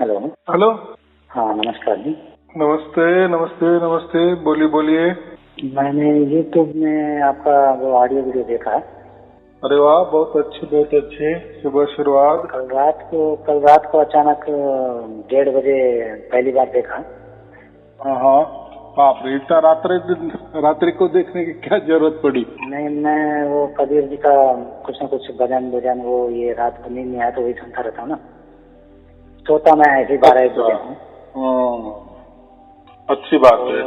Hello. Hello. हाँ नमस्कार जी। नमस्ते नमस्ते नमस्ते, बोलिए बोलिए। मैंने यूट्यूब में आपका वो ऑडियो वीडियो देखा। अरे वाह, बहुत अच्छे, शुभ शुरुआत। कल रात को अचानक 1:30 बजे पहली बार देखा। हाँ, बाप रे, इतना रात्रि को देखने की क्या जरूरत पड़ी? नहीं, मैं वो कबीर जी का कुछ न कुछ भजन वो ये रात को नींद नहीं आया तो वही सुनता रहता हूँ ना। सोता मैं ऐसे 12-1 बजे हूँ। अच्छी बात है।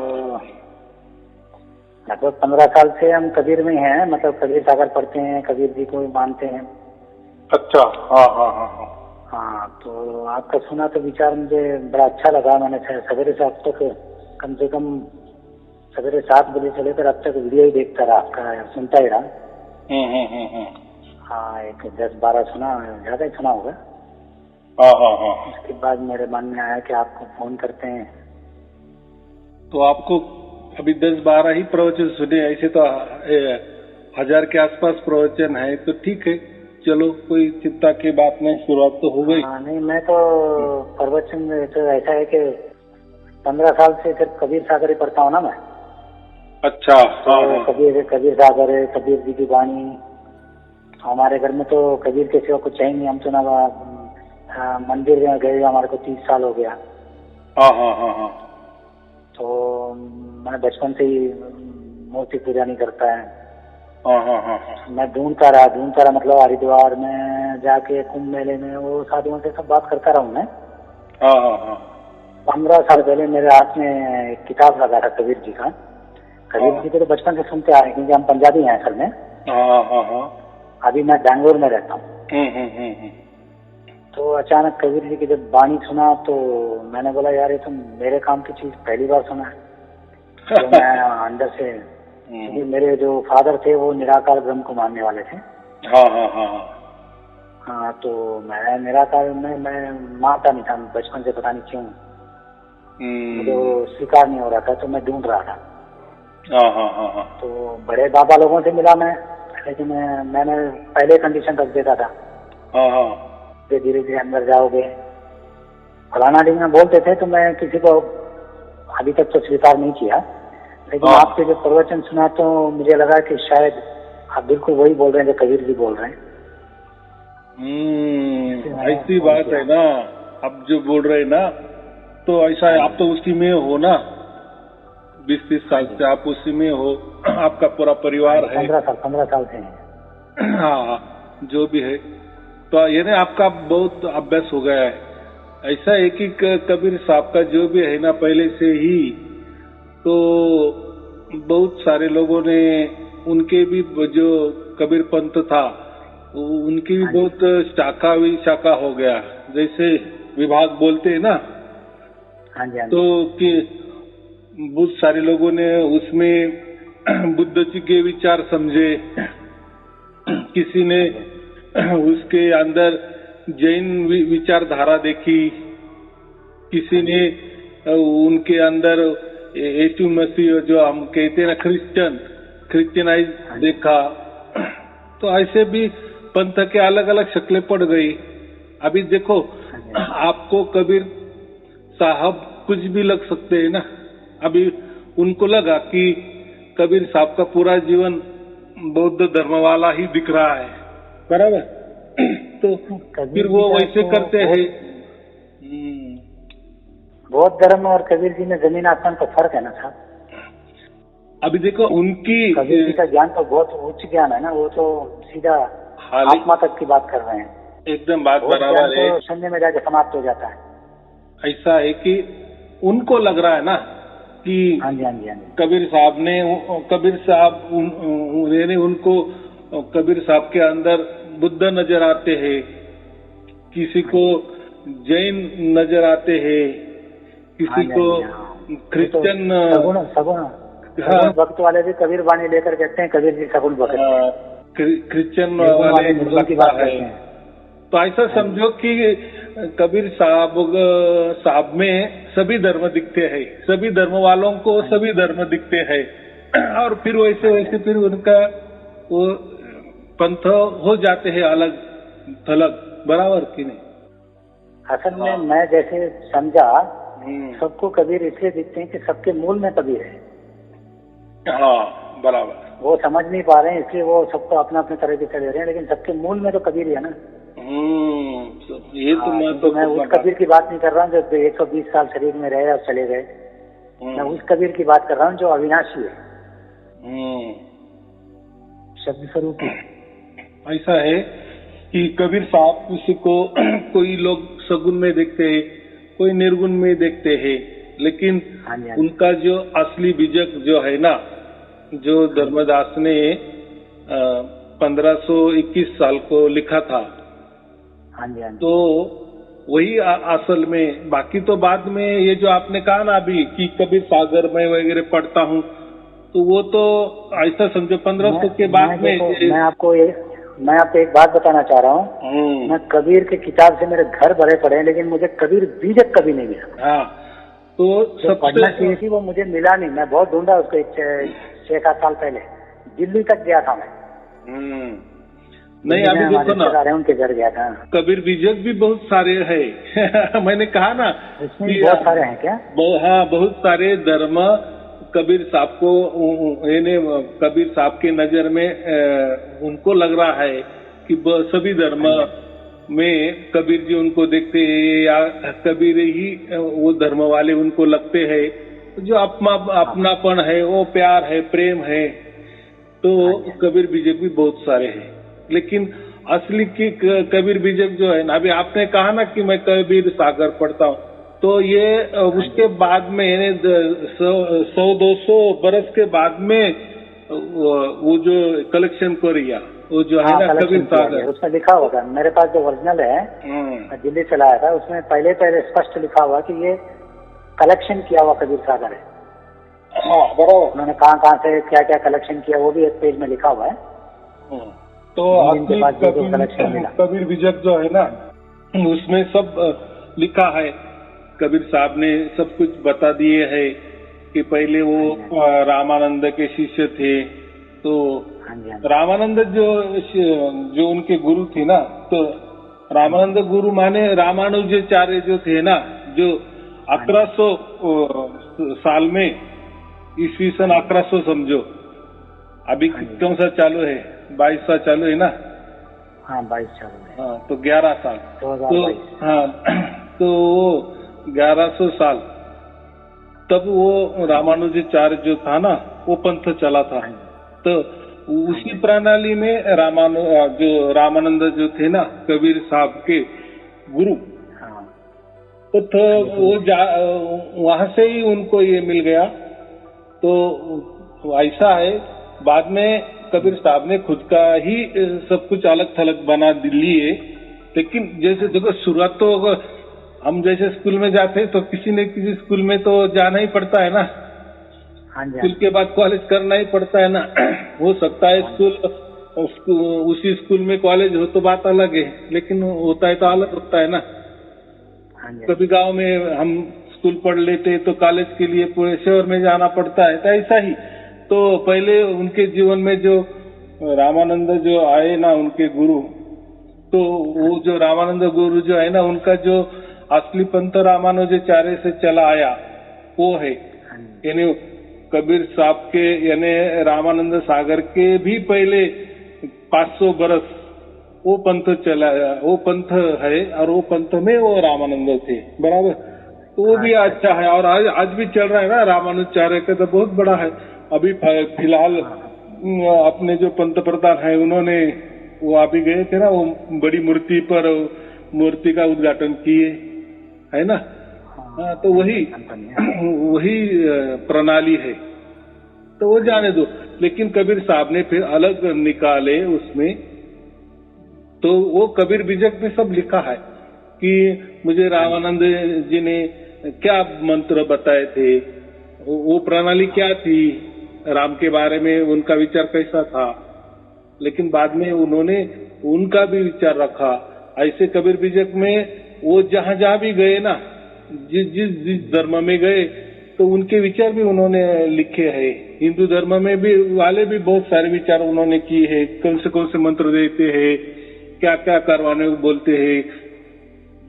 लगभग 15 साल से हम कबीर में हैं, मतलब कबीर सागर पढ़ते हैं, कबीर जी को मानते हैं। अच्छा, हाँ हाँ हाँ हाँ। हाँ, तो आपका सुना तो विचार मुझे बड़ा अच्छा लगा। मैंने सवेरे से अब तक कम से कम सवेरे 7 बजे से लेकर अब तक वीडियो ही देखता रहा, आपका सुनता ही रहा। हाँ, एक 10-12 सुना, ज्यादा ही सुना होगा। हाँ हाँ हाँ। उसके बाद मेरे मन में आया कि आपको फोन करते हैं। तो आपको अभी 10-12 ही प्रवचन सुने, ऐसे तो 1000 के आसपास प्रवचन है, तो ठीक है, चलो कोई चिंता की बात नहीं, शुरुआत तो हो गई। हाँ नहीं, मैं तो प्रवचन तो ऐसा है कि 15 साल से सिर्फ कबीर सागर ही पढ़ता हूँ ना मैं। अच्छा, हाँ तो हाँ। कबीर सागर है, कबीर जी की वाणी। हमारे घर में तो कबीर के सिवा कुछ है ही नहीं। हम तो ना मंदिर में गए हमारे को 30 साल हो गया। हाँ हाँ हाँ हाँ। तो मैं बचपन से ही मूर्ति पूजा नहीं करता है। हाँ हाँ हाँ हाँ। मैं ढूंढता रहा, मतलब हरिद्वार में जाके कुंभ मेले में वो साधुओं से सब बात करता रहा हूँ मैं। हाँ हाँ हाँ। 15 साल पहले मेरे हाथ में एक किताब लगा था कबीर जी का। कबीर जी को तो बचपन से सुनते आ रहे हैं, क्योंकि हम पंजाबी हैं असल में। हाँ हाँ हाँ। अभी मैं बैंगलोर में रहता हूँ। तो अचानक कबीर जी की जब वाणी सुना तो मैंने बोला, यार ये तो मेरे काम की चीज पहली बार सुना है। तो मैं अंदर से, क्योंकि मेरे जो फादर थे वो निराकार ब्रह्म को मानने वाले थे। हाँ हाँ हाँ हाँ। हाँ, तो मैं निराकार में मैं मानता नहीं था बचपन से, पता नहीं क्यों मुझे वो स्वीकार नहीं हो रहा था, तो मैं ढूंढ रहा था। हाँ हाँ हाँ हाँ। तो बड़े बाबा लोगों से मिला मैं, लेकिन मैंने पहले कंडीशन रख देता था। हाँ हाँ। धीरे धीरे अंदर जाओगे फलाना ढींगना बोलते थे, तो मैं किसी को अभी तक तो स्वीकार नहीं किया। लेकिन आपके जो प्रवचन सुना तो मुझे लगा कि शायद आप बिल्कुल वही बोल रहे हैं जो कबीर जी बोल रहे हैं। ऐसी बात है ना, आप जो बोल रहे हैं ना, तो ऐसा है, आप तो उसी में हो ना, 20-30 साल से आप उसी में हो, आपका पूरा परिवार है। 15 साल से है। हाँ, जो भी है, तो ये ना आपका बहुत अभ्यास हो गया है। ऐसा है कि कबीर साहब का जो भी है ना, पहले से ही तो बहुत सारे लोगों ने, उनके भी जो कबीर पंथ था उनकी भी बहुत शाखा विशाखा हो गया, जैसे विभाग बोलते हैं ना। हाँ जी, हाँ जी। तो कि बहुत सारे लोगों ने उसमें बुद्ध जी के विचार समझे, किसी ने उसके अंदर जैन विचारधारा देखी, किसी ने उनके अंदर यीशु मसीह जो हम कहते हैं ना क्रिश्चियनाइज देखा। तो ऐसे भी पंथ के अलग अलग शक्लें पड़ गई। अभी देखो, आपको कबीर साहब कुछ भी लग सकते हैं ना। अभी उनको लगा कि कबीर साहब का पूरा जीवन बौद्ध धर्म वाला ही दिख रहा है, बराबर। तो फिर वो वैसे करते हैं। बौद्ध धर्म और कबीर जी में जमीन आसमान का फर्क है ना साहब। अभी देखो, उनकी कबीर जी का ज्ञान तो बहुत उच्च ज्ञान है ना, वो तो सीधा आत्मा तक की बात कर रहे हैं। एकदम बात बराबर है। तो सुनने में जाके समाप्त हो जाता है। ऐसा है कि उनको लग रहा है ना कि हाँ जी, हाँ जी, हाँ जी। कबीर साहब उनको कबीर साहब के अंदर बुद्ध नजर आते हैं, किसी को जैन नजर आते हैं, किसी को क्रिश्चियन सगुण भक्त वाले भी कबीर वाणी लेकर कहते हैं कबीर जी सगुण भक्त, क्रिश्चियन वाले की बात करते हैं। तो ऐसा समझो कि कबीर साहब में सभी धर्म दिखते हैं, सभी धर्म वालों को सभी धर्म दिखते हैं, और फिर वैसे फिर उनका वो पंथ हो जाते हैं अलग थलग, बराबर कि नहीं? असल में हाँ। मैं जैसे समझा, सबको कबीर इसलिए दिखते हैं कि सबके मूल में कबीर है। हाँ बराबर। वो समझ नहीं पा रहे हैं, इसलिए वो सबको अपना अपने तरह के चले रहे हैं, लेकिन सबके मूल में तो कबीर ही है ना। ये तो हाँ, मैं तो मैं उस कबीर की बात नहीं कर रहा हूँ जो 120 साल शरीर में रहे और चले गए। मैं उस कबीर की बात कर रहा हूँ जो अविनाशी है, शब्द स्वरूप है। ऐसा है कि कबीर साहब किसी को कोई लोग सगुन में देखते हैं, कोई निर्गुण में देखते हैं, लेकिन हाँ जी, हाँ जी। उनका जो असली बीजक जो है ना, जो धर्मदास ने 1521 साल को लिखा था, हाँ जी, हाँ जी। तो वही असल में, बाकी तो बाद में ये जो आपने कहा ना अभी कि कबीर सागर में वगैरह पढ़ता हूँ, तो वो तो ऐसा समझो 1500 के बाद में। मैं आपको एक बात बताना चाह रहा हूँ। मैं कबीर के किताब से मेरे घर भरे पड़े हैं, लेकिन मुझे कबीर बीजक कभी नहीं मिला। हाँ, तो जो पढ़ना चाहिए थी वो मुझे मिला नहीं। मैं बहुत ढूंढा उसको, 6-7 साल पहले दिल्ली तक गया था मैं। नहीं अभी देखो ना, उनके घर गया था। कबीर बीजक भी बहुत सारे हैं। मैंने कहा ना, इसमें बहुत सारे हैं क्या? हाँ, बहुत सारे धर्म कबीर साहब को, कबीर साहब के नजर में उनको लग रहा है कि सभी धर्म में कबीर जी उनको देखते हैं, या कबीर ही वो धर्म वाले उनको लगते हैं। जो अपनापन है, वो प्यार है, प्रेम है, तो कबीर बीजक भी बहुत सारे हैं। लेकिन असली की कबीर बीजक जो है ना, अभी आपने कहा ना कि मैं कबीर सागर पढ़ता हूँ, तो ये उसके बाद में 100-200 बरस के बाद में वो जो कलेक्शन किया, वो जो है ना कबीर सागर, उसमें लिखा होगा। मेरे पास जो ओरिजिनल है, मैं दिल्ली से लाया था, उसमें पहले स्पष्ट लिखा हुआ कि ये कलेक्शन किया हुआ कबीर सागर है। हाँ बराबर। उन्होंने कहाँ से क्या क्या कलेक्शन किया वो भी एक पेज में लिखा हुआ है। तो असली कबीर बीजक जो है ना, उसमें सब लिखा है। कबीर साहब ने सब कुछ बता दिए है कि पहले वो रामानंद के शिष्य थे, तो रामानंद जो उनके गुरु थे ना, तो रामानंद गुरु माने रामानुजाचार्य जो थे ना, जो 1100 साल में, ईस्वी सन 1100 समझो, अभी कौन सा चालू है, 22 चालू है ना। हाँ 22 चालू है। हाँ, तो 11 साल, तो हाँ, तो 1100 साल तब वो रामानुजाचार्य जो था ना, वो पंथ चला था। तो उसी प्रणाली में जो रामानंद जो थे ना, कबीर साहब के गुरु, तो वो वहां से ही उनको ये मिल गया। तो ऐसा है, बाद में कबीर साहब ने खुद का ही सब कुछ अलग थलग बना लिए। लेकिन जैसे देखो, शुरुआत तो हम जैसे स्कूल में जाते हैं, तो किसी न किसी स्कूल में तो जाना ही पड़ता है ना। स्कूल के बाद कॉलेज करना ही पड़ता है ना। हो सकता है उसी स्कूल में कॉलेज हो तो बात अलग है, लेकिन होता है तो अलग होता है ना। कभी गांव में हम स्कूल पढ़ लेते तो कॉलेज के लिए पूरे शहर में जाना पड़ता है, तो ऐसा ही। तो पहले उनके जीवन में जो रामानंद जो आए ना, उनके गुरु, तो वो जो रामानंद गुरु जो है ना, उनका जो असली पंथ रामानुजाचार्य से चला आया वो है। यानी कबीर साहब के, यानी रामानंद सागर के भी पहले 500 बरस वो पंथ चला, वो पंथ है, और वो पंथ में वो रामानंद थे, बराबर। तो वो भी अच्छा है, और आज भी चल रहा है ना। रामानुजाचार्य का तो बहुत बड़ा है। अभी फिलहाल अपने जो पंत प्रधान है, उन्होंने वो अभी गए थे ना, वो बड़ी मूर्ति का उद्घाटन किए, है ना। हाँ, तो वही प्रणाली है, तो वो जाने दो। लेकिन कबीर साहब ने फिर अलग निकाले उसमें, तो वो कबीर बीजक में सब लिखा है कि मुझे रामानंद जी ने क्या मंत्र बताए थे, वो प्रणाली क्या थी, राम के बारे में उनका विचार कैसा था। लेकिन बाद में उन्होंने उनका भी विचार रखा। ऐसे कबीर बीजक में वो जहां भी गए ना, जिस धर्म में गए, तो उनके विचार भी उन्होंने लिखे हैं। हिंदू धर्म में भी वाले भी बहुत सारे विचार उन्होंने किए हैं, कौन से मंत्र देते हैं, क्या क्या करवाने को बोलते हैं,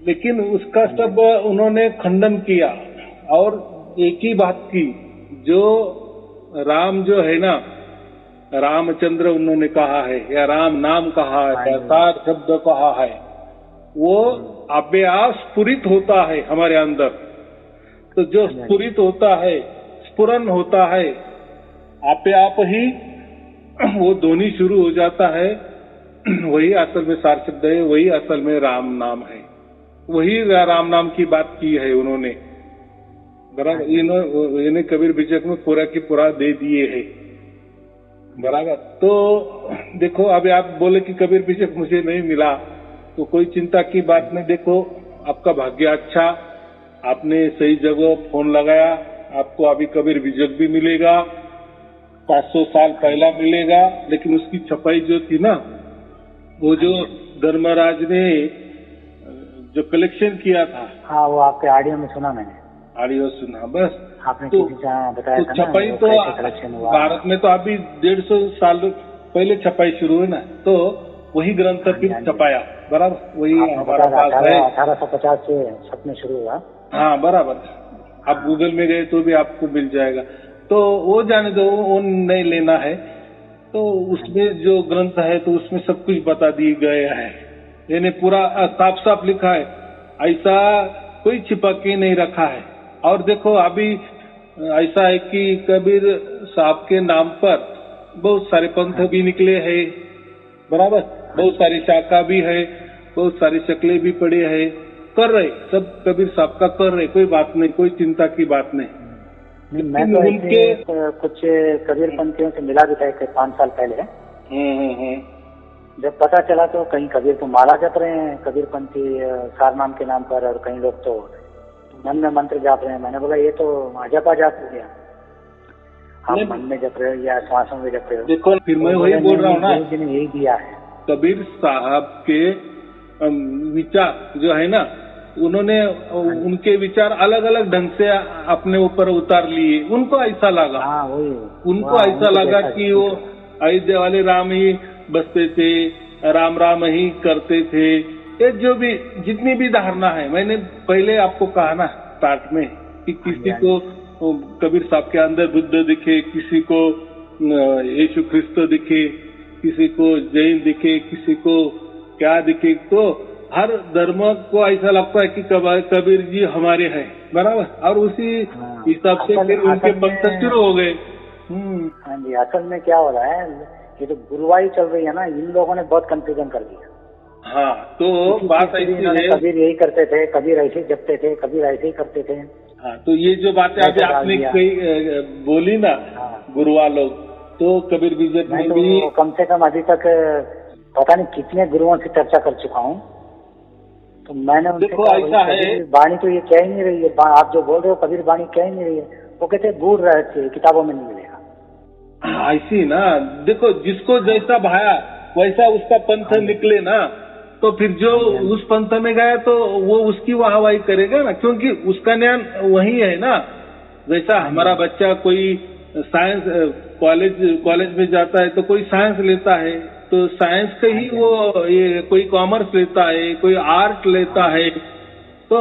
लेकिन उसका सब उन्होंने खंडन किया और एक ही बात की, जो राम जो है ना, रामचंद्र उन्होंने कहा है या राम नाम कहा है या सार शब्द कहा है, वो आपे आप स्फुरित होता है हमारे अंदर। तो जो स्फुरित होता है, स्फुरन होता है, आपे आप ही वो ध्वनि शुरू हो जाता है, वही असल में सार शब्द है, वही असल में राम नाम है। वही राम नाम की बात की है उन्होंने, बराबर। इन्हें कबीर बीजक में पूरा की पूरा दे दिए है, बराबर। तो देखो, अभी आप बोले कि कबीर बीजक मुझे नहीं मिला, तो कोई चिंता की बात नहीं। देखो, आपका भाग्य अच्छा, आपने सही जगह फोन लगाया, आपको अभी कबीर बीजक भी मिलेगा, 500 साल पहला मिलेगा। लेकिन उसकी छपाई जो थी ना, वो जो धर्मराज ने जो कलेक्शन किया था, हाँ, वो आपके ऑडियो में सुना मैंने, ऑडियो सुना, बस आपने तो, किसी से बताया था ना, छपाई वो तो कैसे कलेक्शन हुआ। भारत में तो अभी 150 साल पहले छपाई शुरू है ना, तो वही ग्रंथ फिर छपाया, बराबर। वही हमारा पास है, 1850 से छपने शुरू हुआ। हाँ, बराबर। आप गूगल में गए तो भी आपको मिल जाएगा। तो वो जाने दो, वो नहीं लेना है। तो उसमें जो ग्रंथ है, तो उसमें सब कुछ बता दिए गए है, यानी पूरा साफ साफ लिखा है, ऐसा कोई छिपा के नहीं रखा है। और देखो, अभी ऐसा है कि कबीर साहब के नाम पर बहुत सारे पंथ भी निकले हैं, बराबर। बहुत सारी शाखा भी है, बहुत सारी शक्लें भी पड़ी है, कर रहे सब कबीर साहब का कर रहे, कोई बात नहीं, कोई चिंता की बात नहीं। मैं तो उनके कुछ कबीर पंथियों से मिला भी था 5 साल पहले। जब पता चला तो कहीं कबीर तो माला जप रहे हैं, कबीर पंथी सार नाम के नाम पर, और कई लोग तो मन में मंत्र जाप रहे हैं। मैंने बोला ये तो अजपा जाप हो गया, आप मन में जप रहे हो या श्वासों में जप रहे हो। देखो, फिर मैं वही बोल रहा हूँ ना, यही दिया है। कबीर साहब के विचार जो है ना, उन्होंने उनके विचार अलग अलग ढंग से अपने ऊपर उतार लिए। उनको ऐसा लगा, उनको ऐसा लगा कि वो अयोध्या वाले राम ही बसते थे, राम राम ही करते थे। ये जो भी जितनी भी धारणा है, मैंने पहले आपको कहा ना स्टार्ट में कि किसी को कबीर साहब के अंदर बुद्ध दिखे, किसी को यीशु ख्रिस्त दिखे, किसी को जैन दिखे, किसी को क्या दिखे। तो हर धर्म को ऐसा लगता है कि कबीर जी हमारे हैं, बराबर। और उसी हिसाब से फिर उनके पंथ शुरू हो गए। हाँ जी, असल में क्या हो रहा है, ये जो गुरुवाई चल रही है ना, इन लोगों ने बहुत कंफ्यूजन कर दिया। हाँ, तो बात ऐसी है, कबीर यही करते थे, कबीर ऐसे ही जपते थे, कबीर ऐसे ही करते थे। हाँ, तो ये जो बातें अभी आपने बोली ना, गुरुआ लोग, तो कबीर बीजक में भी कम से कम अभी तक पता नहीं कितने गुरुओं से चर्चा कर चुका हूँ। तो मैंने देखो, ऐसा है, वाणी तो ये कह ही नहीं रही है, आप जो बोल रहे हो कबीर वाणी कह ही नहीं रही है। वो कहते गूढ़ रहस्य किताबों में नहीं मिलेगा। ऐसी ना, देखो, जिसको जैसा भाया वैसा उसका पंथ निकले ना, तो फिर जो उस पंथ में गया तो वो उसकी वाहवाही करेगा ना, क्योंकि उसका ज्ञान वही है ना। जैसा हमारा बच्चा कोई साइंस कॉलेज में जाता है, तो कोई साइंस लेता है, तो साइंस का ही वो ये कोई कॉमर्स लेता है, कोई आर्ट लेता है। तो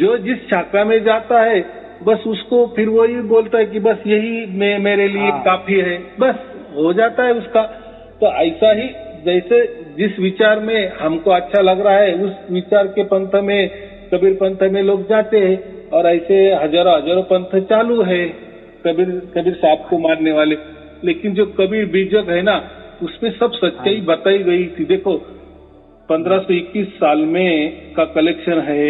जो जिस शाखा में जाता है, बस उसको फिर वही बोलता है कि बस यही मेरे लिए काफी है, बस हो जाता है उसका। तो ऐसा ही जैसे जिस विचार में हमको अच्छा लग रहा है, उस विचार के पंथ में, कबीर पंथ में लोग जाते हैं, और ऐसे हजारों हजारों पंथ चालू है कबीर साहब को मानने वाले। लेकिन जो कबीर बीजक है ना, उसमें सब सच्चाई बताई गई थी। देखो, 1521 साल में का कलेक्शन है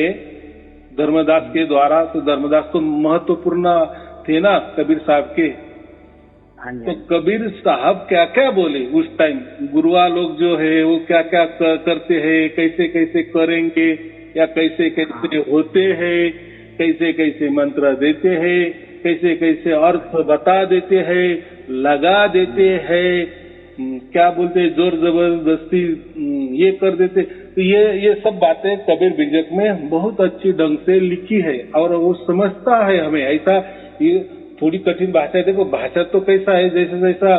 धर्मदास के द्वारा। तो धर्मदास तो महत्वपूर्ण थे ना कबीर साहब के। तो कबीर साहब क्या क्या बोले उस टाइम, गुरुआ लोग जो है वो क्या क्या करते हैं, कैसे कैसे करेंगे, या कैसे कैसे होते हैं, कैसे कैसे मंत्र देते हैं, कैसे कैसे अर्थ बता देते हैं, लगा देते हैं, क्या बोलते हैं, जोर जबरदस्ती ये कर देते। तो ये सब बातें कबीर बीजक में बहुत अच्छी ढंग से लिखी है, और वो समझता है हमें। ऐसा ये थोड़ी कठिन भाषा है। देखो, भाषा तो कैसा है, जैसा जैसा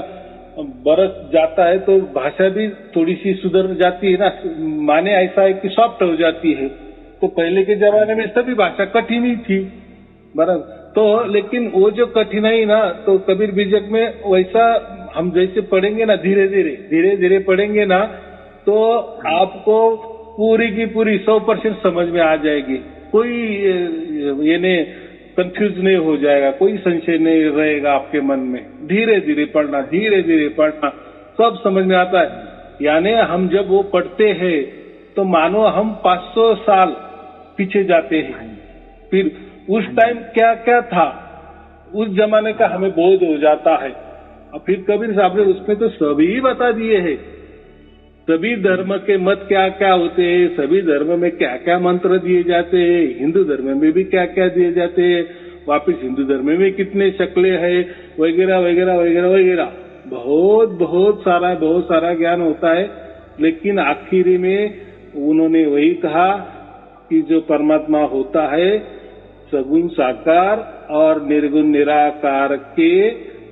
बरस जाता है तो भाषा भी थोड़ी सी सुधर जाती है ना, माने ऐसा है कि सॉफ्ट हो जाती है। तो पहले के जमाने में सभी भाषा कठिन ही थी, बराबर। तो लेकिन वो जो कठिनाई ना, तो कबीर बीजक में वैसा हम जैसे पढ़ेंगे ना, धीरे धीरे पढ़ेंगे ना, तो आपको पूरी की पूरी 100% समझ में आ जाएगी। कोई ये नहीं, कंफ्यूज नहीं हो जाएगा, कोई संशय नहीं रहेगा आपके मन में। धीरे धीरे पढ़ना सब समझ में आता है। यानी हम जब वो पढ़ते हैं तो मानो हम 500 साल पीछे जाते हैं, फिर उस टाइम क्या क्या था उस जमाने का हमें बोध हो जाता है। और फिर कबीर साहब ने उसमें तो सभी बता दिए हैं, सभी धर्म के मत क्या क्या होते हैं, सभी धर्म में क्या क्या मंत्र दिए जाते हैं, हिंदू धर्म में भी क्या क्या दिए जाते हैं, वापिस हिंदू धर्म में कितने शक्लें हैं, वगैरह वगैरह वगैरह वगैरह। बहुत सारा ज्ञान होता है। लेकिन आखिरी में उन्होंने वही कहा कि जो परमात्मा होता है सगुण साकार और निर्गुण निराकार के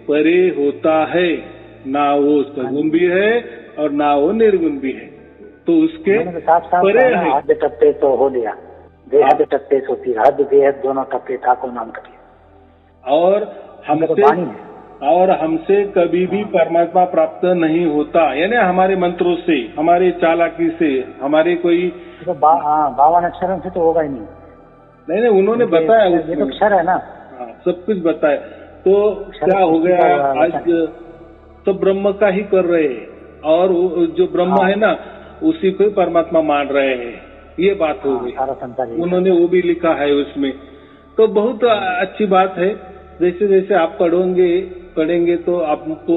परे होता है, ना वो सगुण भी है और ना वो निर्गुण भी है, तो उसके परे है। हद टप्पे तो हो लिया, बेहद टप्पे तो फिर हद बेहद दोनों टप्पे था को नाम कटिए। और हमसे कभी भी परमात्मा प्राप्त नहीं होता, यानी हमारे मंत्रों से, हमारे चालाकी से, हमारे कोई 52 अक्षरों से तो होगा ही नहीं, उन्होंने बताया, ये तो अक्षर है ना। सब कुछ बताया। तो क्या हो गया, आज तो ब्रह्म का ही कर रहे हैं, और जो ब्रह्म है ना उसी को परमात्मा मान रहे हैं, ये बात हो गई। उन्होंने वो भी लिखा है उसमें। तो बहुत अच्छी बात है। जैसे जैसे आप पढ़ेंगे तो आपको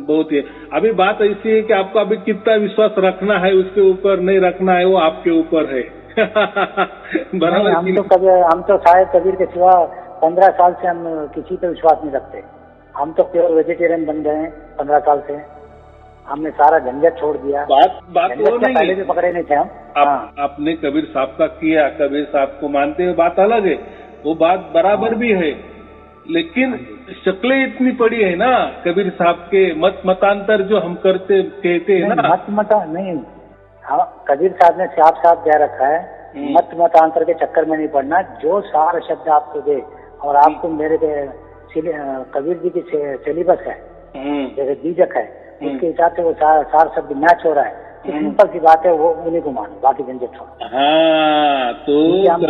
बहुत ही। अभी बात ऐसी है कि आपको अभी कितना विश्वास रखना है उसके ऊपर, नहीं रखना है वो आपके ऊपर है। बराबर। हम तो शायद कबीर के सिवा 15 साल से हम किसी पे विश्वास नहीं रखते। हम तो प्योर वेजिटेरियन बन गए हैं 15 साल से। हमने सारा झंझट छोड़ दिया। बात वो नहीं, पहले भी पकड़े नहीं थे हम। आपने कबीर साहब का किया, कबीर साहब को मानते हुए बात अलग है, वो बात बराबर भी है। लेकिन शक्लें इतनी पड़ी है ना कबीर साहब के, मतांतर जो हम कहते हैं ना, नहीं। हाँ, कबीर साहब ने साफ कह रखा है, मतांतर के चक्कर में नहीं पड़ना। जो सार शब्द आपको दे, और आपको मेरे कबीर जी की सिलेबस है, जैसे बीजक है, उसके हिसाब से वो सार शब्द मैच हो रहा है, सिंपल सी बात है, वो उन्हीं को मानो, बाकी झंझट छोड़ो। हाँ, तो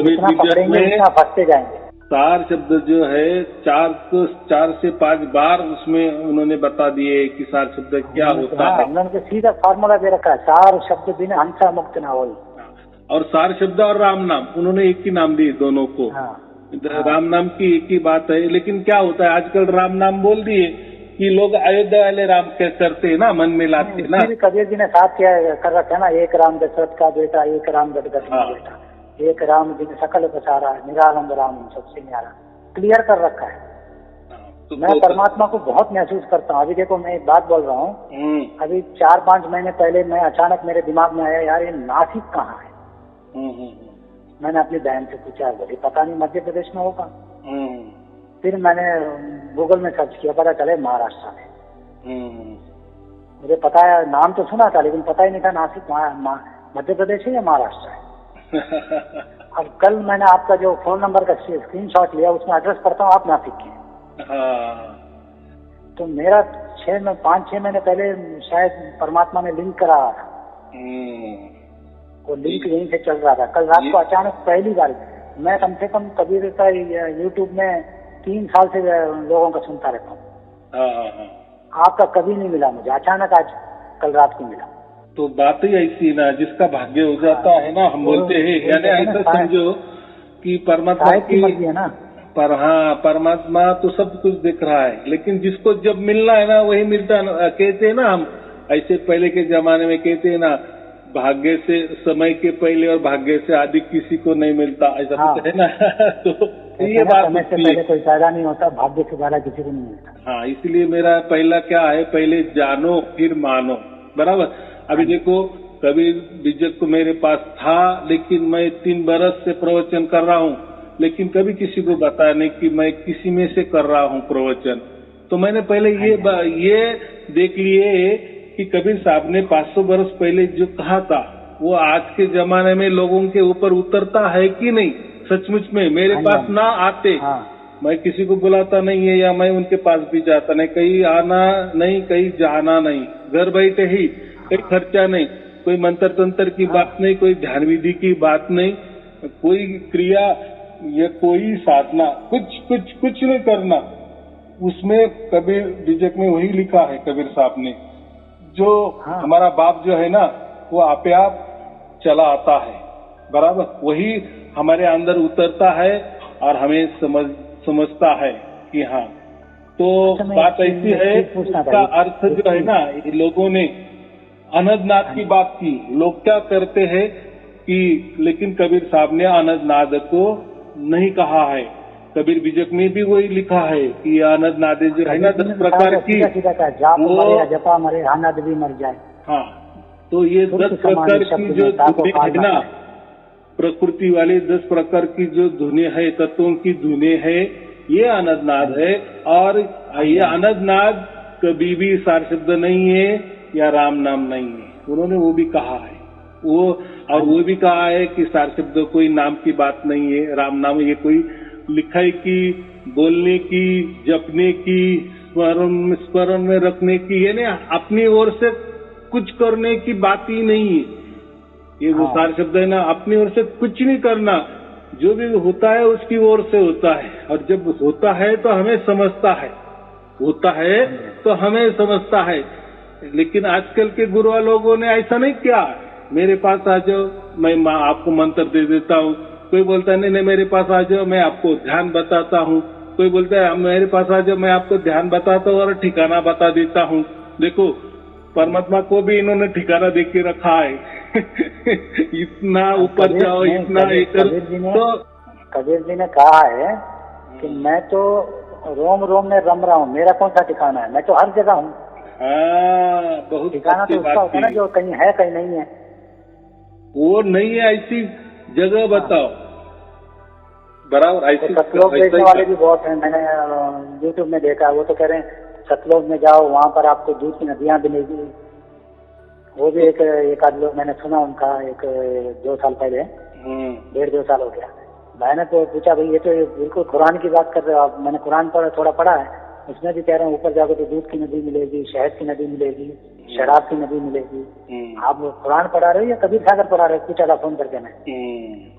जितना पकड़ेंगे उतना फंसते जाएंगे। सार शब्द जो है 4 से 5 बार उसमें उन्होंने बता दिए कि सार शब्द क्या होता है। उन्होंने सीधा फार्मूला दे रखा है, सार शब्द बिना हंसा मुक्त ना हो। और सार शब्द और राम नाम उन्होंने एक ही नाम दिए दोनों को। राम नाम की एक ही बात है। लेकिन क्या होता है आजकल राम नाम बोल दिए कि लोग अयोध्या वाले राम करते हैं ना, मन में लाते ना। कबीर जी ने साथ क्या कर रखा है ना, एक राम दशरथ का बेटा, एक राम गदगद का बेटा, एक राम जिन सकल बसारा, निरालंब राम सबसे न्यारा, क्लियर कर रखा है। तो मैं परमात्मा को बहुत महसूस करता हूँ। अभी देखो मैं एक बात बोल रहा हूँ, अभी 4-5 महीने पहले मैं अचानक मेरे दिमाग में आया, यार ये नासिक कहाँ है। मैंने अपनी बहन से पूछा, बोली पता नहीं, मध्य प्रदेश में होगा। फिर मैंने गूगल में सर्च किया, पता चले महाराष्ट्र में। मुझे पता है, नाम तो सुना था लेकिन पता ही नहीं था नासिक मध्य प्रदेश है या महाराष्ट्र है। अब कल मैंने आपका जो फोन नंबर का स्क्रीनशॉट लिया, उसमें एड्रेस पढ़ता हूँ, आप नासिक के। तो मेरा 5-6 महीने पहले शायद परमात्मा ने लिंक करा था, वो लिंक यहीं से चल रहा था। कल रात को अचानक पहली बार मैं कम से कम कबीर का यूट्यूब में 3 साल से लोगों का सुनता रहता हूँ। आपका कभी नहीं मिला मुझे, अचानक आज कल रात को मिला। तो बात ही ऐसी ना, जिसका भाग्य हो जाता है ना, हम बोलते हैं। यानी ऐसा समझो कि परमात्मा की मर्जी है ना। परमात्मा तो सब कुछ देख रहा है, लेकिन जिसको जब मिलना है ना वही मिलता है। कहते हैं ना हम, ऐसे पहले के जमाने में कहते हैं ना, भाग्य से समय के पहले और भाग्य से अधिक किसी को नहीं मिलता, ऐसा कुछ है ना। तो ये बात समय से पहले कोई फायदा नहीं होता, भाग्य से ज्यादा किसी को नहीं मिलता। हाँ, इसलिए मेरा पहला क्या है, पहले जानो फिर मानो, बराबर। अभी देखो कबीर बीजक को मेरे पास था, लेकिन मैं 3 बरस से प्रवचन कर रहा हूँ, लेकिन कभी किसी को बताया नहीं कि मैं किसी में से कर रहा हूँ प्रवचन। तो मैंने पहले ये देख लिए कि कबीर साहब ने 500 बरस पहले जो कहा था वो आज के जमाने में लोगों के ऊपर उतरता है कि नहीं? सचमुच में मेरे पास ना आते, मैं किसी को बुलाता नहीं है या मैं उनके पास भी जाता नहीं, कहीं आना नहीं, कहीं जाना नहीं, घर बैठे ही, कोई खर्चा नहीं, कोई मंत्र तंत्र की बात नहीं, कोई ध्यान विधि की बात नहीं, कोई क्रिया या कोई साधना, कुछ नहीं करना। उसमें कबीर बीजक में वही लिखा है कबीर साहब ने, जो हमारा बाप जो है ना वो आपे आप चला आता है, बराबर वही हमारे अंदर उतरता है और हमें समझता है कि हाँ। तो बात ऐसी है, उसका अर्थ जो है ना, ये लोगों ने अनंतनाद की बात की, लोग क्या करते हैं कि, लेकिन कबीर साहब ने अनंतनाद को नहीं कहा है। कबीर बीजक में भी वही लिखा है कि अनंतनाद जो है ना 10 प्रकार की, वो जपा मरे अनंत भी मर जाए। हाँ, तो ये 10 प्रकार की जो धुने है ना, प्रकृति वाली 10 प्रकार की जो धुने है, तत्वों की धुने है, ये अनंतनाद है। और ये अनंतनाद कभी भी सार शब्द नहीं है या राम नाम नहीं है, उन्होंने वो भी कहा है। वो भी कहा है कि सार शब्द कोई नाम की बात नहीं है, राम नाम ये कोई लिखाई की, बोलने की, जपने की, स्मरण में रखने की, यानी अपनी ओर से कुछ करने की बात ही नहीं है। ये वो सार शब्द है ना, अपनी ओर से कुछ नहीं करना, जो भी होता है उसकी ओर से होता है, और जब होता है तो हमें समझता है, होता है तो हमें समझता है। लेकिन आजकल के गुरुआ लोगों ने ऐसा नहीं किया, मेरे पास आ जाओ, मैं आपको मंत्र दे देता हूँ। कोई बोलता है नहीं मेरे पास आ जाओ, मैं आपको ध्यान बताता हूँ। कोई बोलता है मेरे पास आ जाओ, मैं आपको ध्यान बताता हूँ और ठिकाना बता देता हूँ। देखो, परमात्मा को भी इन्होंने ठिकाना दे के रखा है इतना ऊपर जाओ, इतना तो कबीर जी ने कहा है कि मैं तो रोम रोम में रम रहा हूँ, मेरा कौन सा ठिकाना है, मैं तो हर जगह हूँ। बहुत ठिकाना तो उसका होता है ना जो कहीं है कहीं नहीं है। वो नहीं है, ऐसी जगह बताओ, बराबर ऐसी। सतलोक देखने वाले भी बहुत हैं, मैंने यूट्यूब में देखा, वो तो कह रहे हैं सतलोक में जाओ, वहाँ पर आपको दूध की नदियाँ मिलेगी। वो भी एक आध लोग मैंने सुना उनका, 1-2 साल पहले, 1.5-2 साल हो गया। मैंने तो पूछा भाई ये तो बिल्कुल कुरान की बात कर रहे हो आप। मैंने कुरान पर थोड़ा पढ़ा है, उसमें भी कह रहे हैं ऊपर जाकर तो दूध की नदी मिलेगी, शहद की नदी मिलेगी, शराब की नदी मिलेगी। आप कुरान पढ़ा रहे हो या कबीर सागर पढ़ा रहे हो? पूछा था फोन करके मैं।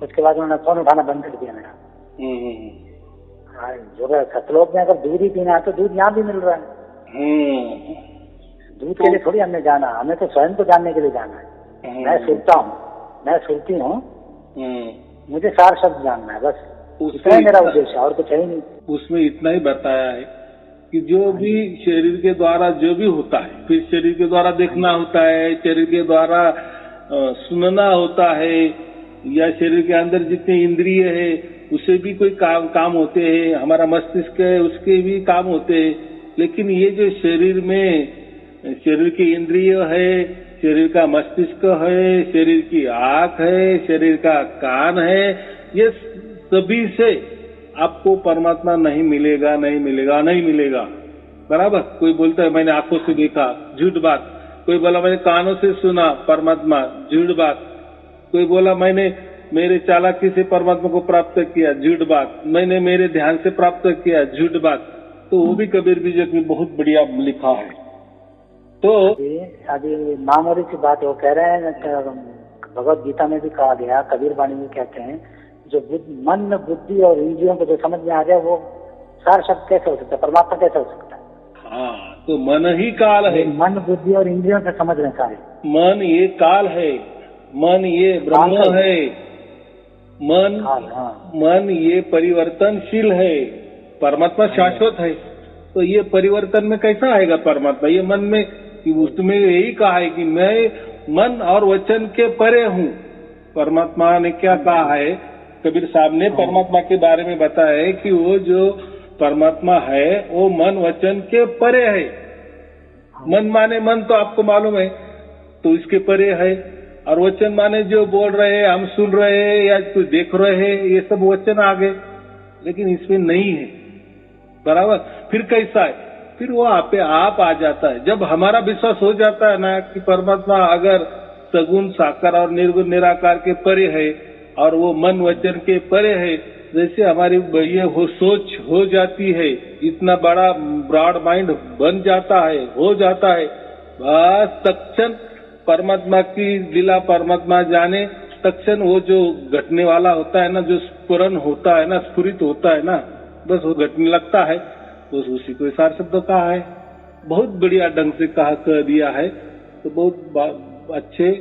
उसके बाद उन्होंने फोन उठाना बंद कर दिया मेरा। जो सतलोक में अगर दूध ही पीना है तो दूध यहाँ भी मिल रहा है। दूध के लिए थोड़ी हमने जाना, हमें तो स्वयं को जानने के लिए जाना है। मैं सुनता हूँ, मैं सुनती हूँ, मुझे सार शब्द जानना है, बस इतना ही मेरा उद्देश्य है, और कुछ है ही नहीं। उसमें इतना ही बताया है कि जो भी शरीर के द्वारा जो भी होता है, फिर शरीर के द्वारा देखना होता है, शरीर के द्वारा सुनना होता है, या शरीर के अंदर जितने इंद्रिय है उसे भी कोई काम होते हैं, हमारा मस्तिष्क है उसके भी काम होते हैं। लेकिन ये जो शरीर में शरीर की इंद्रिय है, शरीर का मस्तिष्क है, शरीर की आंख है, शरीर का कान है, ये सभी से आपको परमात्मा नहीं मिलेगा, नहीं मिलेगा, नहीं मिलेगा, बराबर। कोई बोलता है मैंने आंखों से देखा, झूठ बात। कोई बोला मैंने कानों से सुना परमात्मा, झूठ बात। कोई बोला मैंने मेरे चालाकी से परमात्मा को प्राप्त किया, झूठ बात। मैंने मेरे ध्यान से प्राप्त किया, झूठ बात। तो वो भी कबीर बीजक में बहुत बढ़िया लिखा है। तो अभी मामूली सी बात वो कह रहे हैं, भगवत गीता में भी कहा गया, कबीर वाणी में कहते हैं, जो मन बुद्धि और इंद्रियों को जो समझ में आ जाए वो सार शब्द कैसे हो सकता है, परमात्मा कैसे हो सकता है? हाँ, तो मन ही काल है। मन बुद्धि और इंद्रियों से समझ रहे सारे। मन ये काल है, मन ये ब्रह्म है, मन ये परिवर्तनशील है, परमात्मा शाश्वत है। तो ये परिवर्तन में कैसा आएगा परमात्मा? ये मन में, उसमें यही कहा है कि मैं मन और वचन के परे हूँ। परमात्मा ने क्या कहा है, कबीर साहब ने परमात्मा के बारे में बताया है कि वो जो परमात्मा है वो मन वचन के परे है। मन माने मन तो आपको मालूम है, तो इसके परे है। और वचन माने जो बोल रहे हैं, हम सुन रहे हैं या कुछ देख रहे हैं, ये सब वचन आ गए, लेकिन इसमें नहीं है, बराबर। फिर कैसा है? फिर वो आप आ जाता है। जब हमारा विश्वास हो जाता है ना कि परमात्मा अगर सगुण साकार और निर्गुण निराकार के परे है और वो मन वचन के परे है। जैसे हमारी ये हो सोच हो जाती है, इतना बड़ा ब्रॉड माइंड बन जाता है, हो जाता है, बस तत्क्षण परमात्मा की लीला परमात्मा जाने, तत्क्षण वो जो घटने वाला होता है ना, जो स्फुरन होता है ना, स्फुरित होता है ना, बस वो घटने लगता है। बस उसी को सार शब्द कहा है, बहुत बढ़िया ढंग से कह दिया है। तो बहुत अच्छे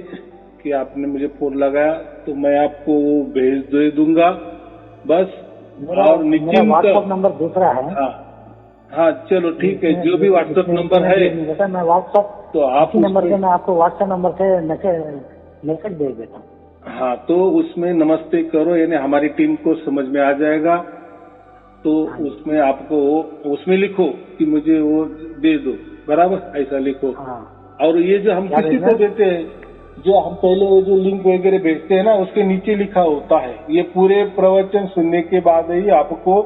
कि आपने मुझे फोन लगाया, तो मैं आपको वो भेज दे दूंगा बस। और निश्चिंत व्हाट्सएप नंबर दूसरा है। हाँ चलो ठीक है, जो भी व्हाट्सएप नंबर है मैं व्हाट्सएप तो आप नंबर से, मैं आपको व्हाट्सएप नंबर से मैसेज भेज देता हूँ। हाँ, तो उसमें नमस्ते करो, यानी हमारी टीम को समझ में आ जाएगा। तो उसमें आपको उसमें लिखो कि मुझे वो दे दो, बराबर ऐसा लिखो। और ये जो हम किसी को देते हैं, जो हम पहले जो लिंक वगैरह भेजते हैं ना, उसके नीचे लिखा होता है ये पूरे प्रवचन सुनने के बाद ही आपको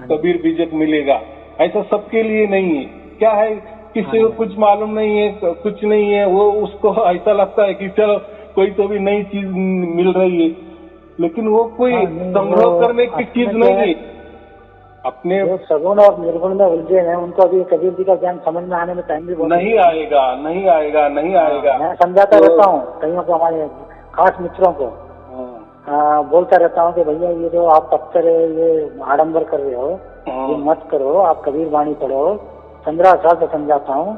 कबीर बीजक मिलेगा। ऐसा सबके लिए नहीं है। क्या है, किसी को कुछ मालूम नहीं है, कुछ नहीं है, वो उसको ऐसा लगता है कि चलो कोई तो भी नई चीज मिल रही है, लेकिन वो कोई संग्रह करने की चीज नहीं है। अपने सगुण और निर्गुण में उलझे हैं, उनको अभी कबीर जी का ज्ञान समझ में आने में टाइम भी बहुत नहीं आएगा, नहीं आएगा, नहीं आएगा। मैं समझाता रहता हूँ कईयों को, हमारे खास मित्रों को बोलता रहता हूँ कि भैया ये जो आप पत्थर ये आडंबर कर रहे हो, ये मत करो, आप कबीर वाणी पढ़ो। 15 साल से समझाता हूँ,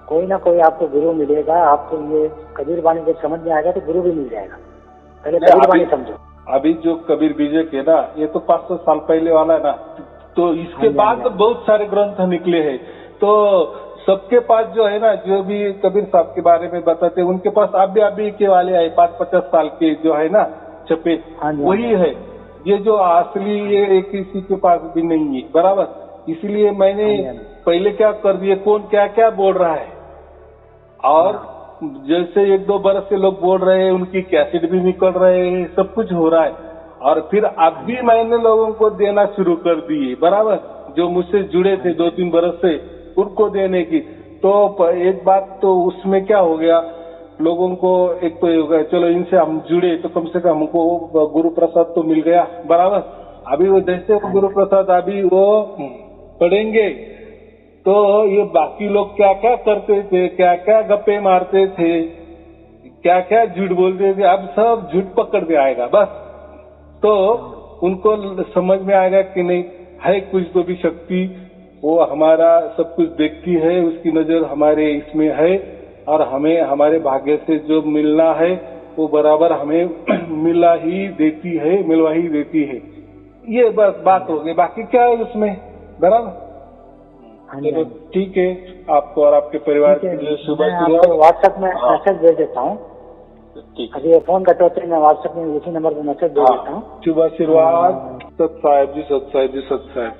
कोई ना कोई आपको गुरु मिलेगा। आपको ये कबीर वाणी जब समझ में आएगा तो गुरु भी मिल जाएगा। पहले कबीर वाणी समझो। अभी जो कबीर बीजक है ना, ये तो 500 साल पहले वाला है ना, तो इसके बाद तो बहुत सारे ग्रंथ निकले हैं। तो सबके पास जो है ना, जो भी कबीर साहब के बारे में बताते हैं, उनके पास अभी के वाले आए 5-50 साल के जो है ना छपे, वही है। ये जो असली ये किसी के पास भी नहीं है, बराबर। इसलिए मैंने पहले क्या कर दिए, कौन क्या क्या बोल रहा है, और जैसे 1-2 बरस से लोग बोल रहे हैं, उनकी कैसेट भी निकल रहे हैं, सब कुछ हो रहा है। और फिर अब भी मैंने लोगों को देना शुरू कर दिए, बराबर, जो मुझसे जुड़े थे 2-3 बरस से, उनको देने की। तो एक बात तो उसमें क्या हो गया, लोगों को एक तो हो गया, चलो इनसे हम जुड़े तो कम से कम हमको गुरु प्रसाद तो मिल गया, बराबर। अभी वो जैसे वो गुरु प्रसाद अभी वो पढ़ेंगे, तो ये बाकी लोग क्या क्या करते थे, क्या क्या गप्पे मारते थे, क्या क्या झूठ बोलते थे, अब सब झूठ पकड़ में आएगा बस। तो उनको समझ में आएगा कि नहीं है कुछ तो भी शक्ति, वो हमारा सब कुछ देखती है, उसकी नजर हमारे इसमें है, और हमें हमारे भाग्य से जो मिलना है वो बराबर हमें मिलवा ही देती है। ये बस बात हो गई, बाकी क्या है उसमें, बराबर। चलो ठीक है, आपको और आपके परिवार के लिए सुबह व्हाट्सएप में मैसेज भेज देता हूँ। अभी ये फोन कटोते मैं व्हाट्सएप में इसी नंबर पर मैसेज भेज देता हूँ। शुभ आशीर्वाद। सत साहेब जी, सत साहेब जी, सत साहेब।